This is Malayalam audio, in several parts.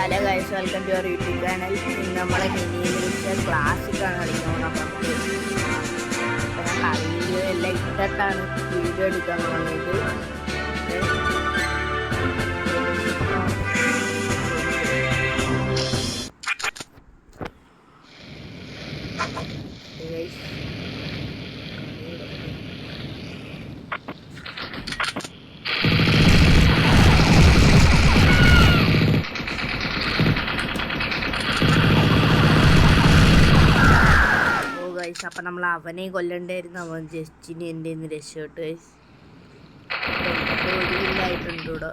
Hello guys, welcome to our YouTube channel. ഇന്ന് നമ്മളെ മിനിമലിസ്റ്റ് ക്ലാസിക്കാണ് കളിക്കുന്നത്. അപ്പം ഞാൻ കളിയിൽ എല്ലാം ഇട്ടിട്ടാണ് വീഡിയോ എടുക്കാൻ വന്നത്. അപ്പം നമ്മൾ അവനെ കൊല്ലണ്ടായിരുന്നു. അവൻ ജസ്റ്റിന് എൻ്റെ ഇന്ന് രക്ഷപ്പെട്ടു ഗൈസ്. ഒരു കില്ലായിട്ടുണ്ട് ഇവിടെ.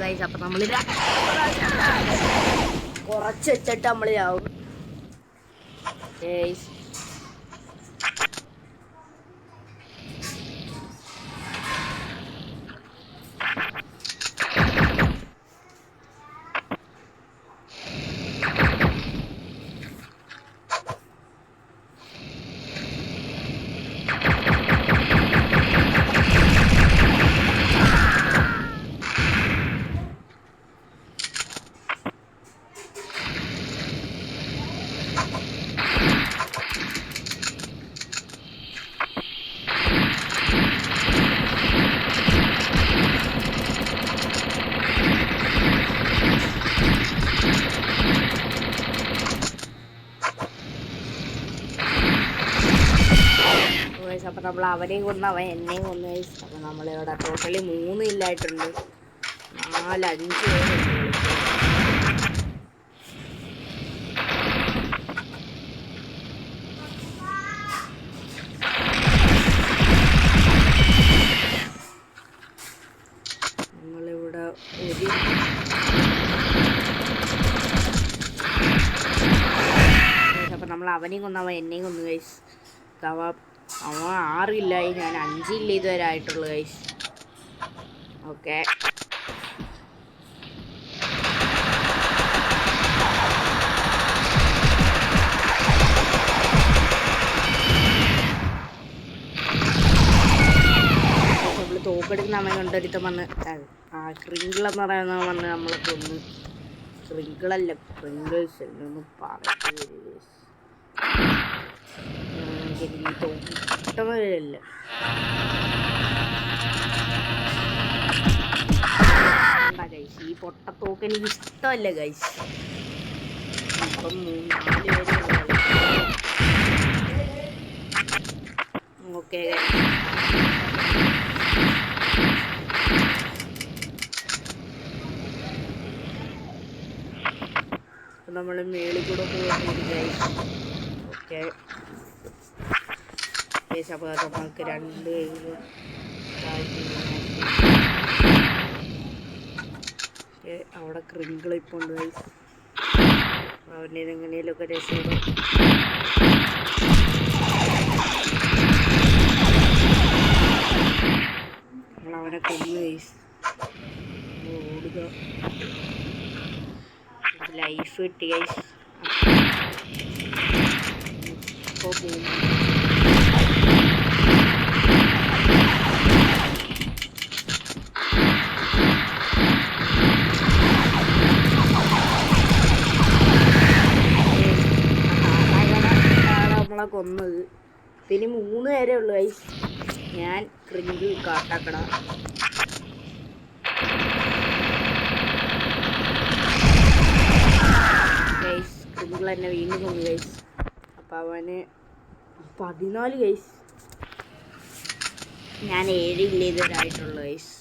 ഗൈസ് അപ്പം നമ്മൾ കുറച്ച് വെച്ചിട്ട് നമ്മൾ ആവും ഗൈസ്. അപ്പം നമ്മൾ അവനെയും കൊന്ന് അവൻ എന്നെയും കൊന്ന് ഗൈസ്. അപ്പം നമ്മളിവിടെ ടോട്ടലി 3 ഇല്ലായിട്ടുണ്ട്. 4-5 പേരുണ്ട്. നമ്മളിവിടെ അപ്പം നമ്മൾ അവനെയും കൊന്ന് അവൻ എന്നെയും കൊന്നു ഗൈസ്. അവൻ 6 ഇല്ലായി, ഞാൻ 5 ഇല്ല ഇതുവരെ ആയിട്ടുള്ളൂ ഗൈസ്. ഓക്കെ, നമ്മൾ തോക്കെടുക്കുന്ന അമ്മ കൊണ്ടൊരുത്തം വന്ന് ക്രിങ്കിൾ എന്ന് പറയുന്നത് വന്ന് നമ്മളെ കൊന്ന്. ക്രിങ്കിളല്ല, ക്രിങ്കിൾസ് എന്നൊന്നും പറഞ്ഞു തോട്ടമല്ല. ഗൈസ് ഈ പൊട്ടത്തോക്ക് എനിക്ക് ഇഷ്ടമല്ല ഗൈസ്. ഇപ്പം 4 പേര്. ഓക്കെ, നമ്മൾ മേളിൽ കൂടെ പോകുന്നത് ഗൈസ്. ഓക്കെ ഗൈസ്, അപ്പോൾ നമുക്ക് 2 പേര് അവിടെ ക്രിങ്കിൾ ഇപ്പോൾ ഉണ്ട് ഗൈസ്. അവൻ്റെ എങ്ങനെയൊക്കെ രക്ഷപ്പെടും. നമ്മളവനെ കൊന്നു ഗൈസ്. ഓടുക, ലൈഫ് കിട്ടി ഗൈസ്. ഇപ്പോൾ പോകും. നമ്മളെ കൊന്നത്. പിന്നെ 3 പേരേ ഉള്ളു ഗൈസ്. ഞാൻ ക്രിങ്കിൾ കാട്ടാക്കട. ഗൈസ് ക്രിങ്കിൾ എന്നെ വീണ്ടും കൊന്നു ഗൈസ്. അപ്പം അവന് 14 ഗൈസ്. ഞാൻ 7 ഇല്ല ഇതുവരായിട്ടുള്ളു ഗൈസ്.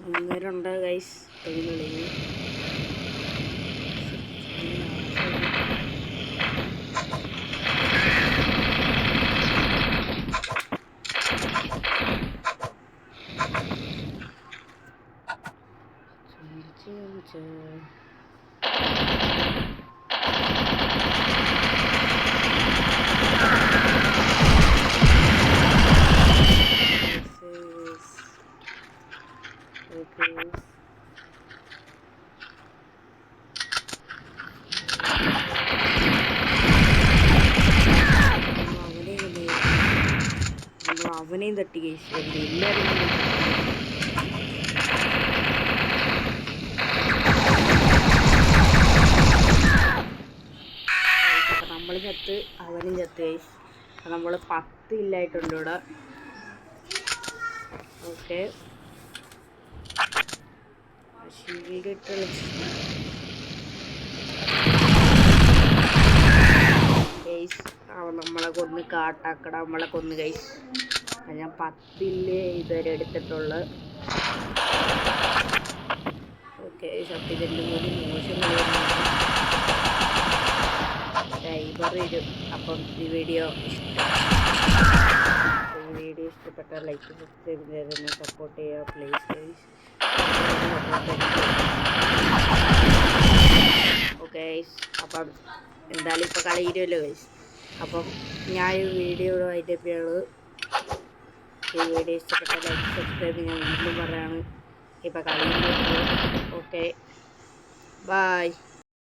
അന്നേരമുണ്ട് ഗൈസ് തെങ്ങുകളിൽ അവനെയും തട്ടി കഴിച്ചു എല്ലാവരും നമ്മൾ ചത്ത് അവനും ചത്ത് കഴിച്ചു. നമ്മൾ 10 ഇല്ലായിട്ടുണ്ട് ഇവിടെ. ഓക്കെ ഷീൽഡ് ഇട്ട് ഗൈസ് അവൻ നമ്മളെ കൊന്ന് കാട്ടാക്കട നമ്മളെ കൊന്ന് ഗൈസ്. ഞാൻ 10 ഇതുവരെ എടുത്തിട്ടുള്ളത്. ഓക്കെ സത്യത്തിൻ്റെ കൂടി മോശം ഡൈവർ വരും. അപ്പം ഈ വീഡിയോ ഇഷ്ടപ്പെട്ടാൽ ലൈക്ക് സബ്സ്ക്രൈബ് ചെയ്ത് സപ്പോർട്ട് ചെയ്യുക പ്ലീസ് ഗൈസ്. ഓക്കെ അപ്പം എന്തായാലും ഇപ്പോൾ കളിയില്ലല്ലോ ഗൈസ്. അപ്പം ഞാൻ ഈ വീഡിയോ ആയിട്ട് ഈ വീഡിയോ ഇഷ്ടപ്പെട്ടാൽ ലൈക്ക് സബ്സ്ക്രൈബ് ഞാൻ വീണ്ടും പറയാണ്. ഇപ്പം കളിയില്ല. Okay by.